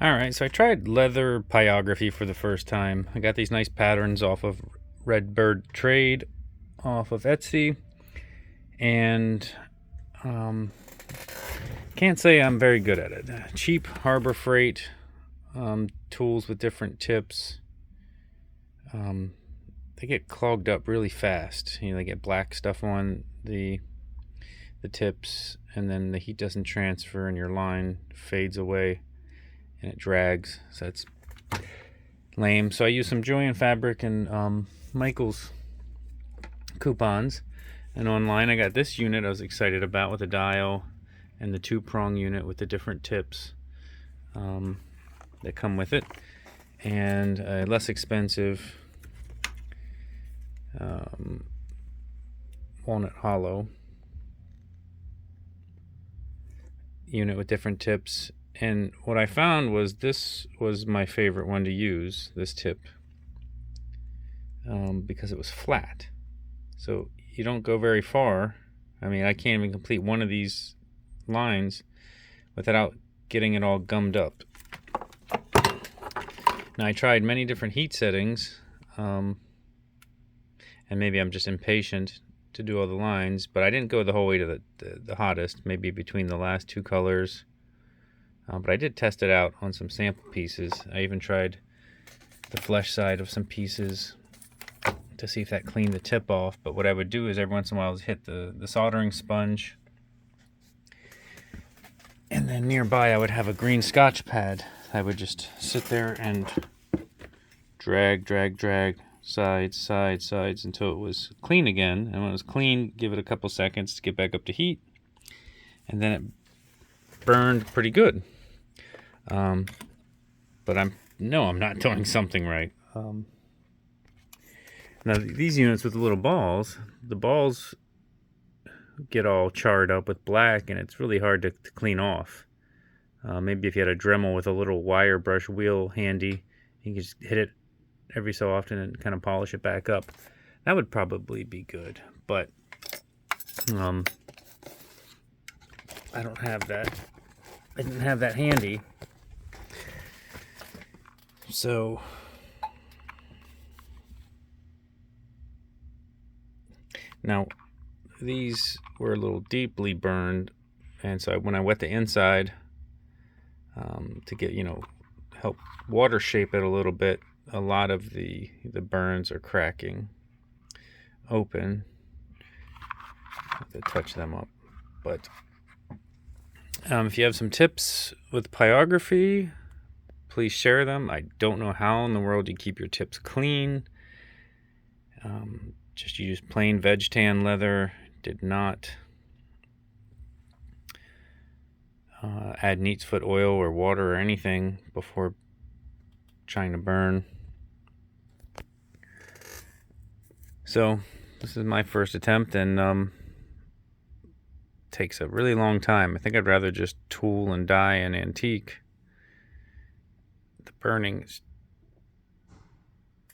Alright, so I tried leather pyrography for the first time. I got these nice patterns off of Redbird Trade off of Etsy, and can't say I'm very good at it. Cheap Harbor Freight tools with different tips. They get clogged up really fast. They get black stuff on the tips, and then the heat doesn't transfer and your line fades away and it drags, so that's lame. So I use some Julian fabric and Michael's coupons, and online I got this unit I was excited about with a dial and the 2-prong unit with the different tips that come with it, and a less expensive walnut hollow unit with different tips. And what I found was this was my favorite one to use, this tip, because it was flat. So you don't go very far. I mean, I can't even complete one of these lines without getting it all gummed up. Now, I tried many different heat settings, and maybe I'm just impatient to do all the lines, but I didn't go the whole way to the hottest, maybe between the last two colors. But I did test it out on some sample pieces. I even tried the flesh side of some pieces to see if that cleaned the tip off. But what I would do is every once in a while hit the soldering sponge, and then nearby I would have a green Scotch pad. I would just sit there and drag, sides until it was clean again. And when it was clean, give it a couple seconds to get back up to heat, and then it burned pretty good. But I'm not doing something right. Now these units with the little balls, the balls get all charred up with black, and it's really hard to clean off. Maybe if you had a Dremel with a little wire brush wheel handy, you can just hit it every so often and kind of polish it back up. That would probably be good, but I don't have that. I didn't have that handy. So now these were a little deeply burned, and so when I wet the inside to get, help water shape it a little bit, a lot of the burns are cracking open. I have to touch them up. But if you have some tips with pyrography, please share them. I don't know how in the world you keep your tips clean. Just use plain veg tan leather. Did not add neat's foot oil or water or anything before trying to burn. So this is my first attempt, and takes a really long time. I think I'd rather just tool and dye and antique. The burning is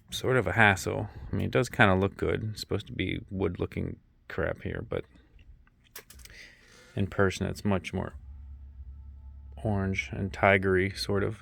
sort of a hassle. I mean, it does kind of look good. It's supposed to be wood looking crap here, but in person it's much more orange and tigery, sort of.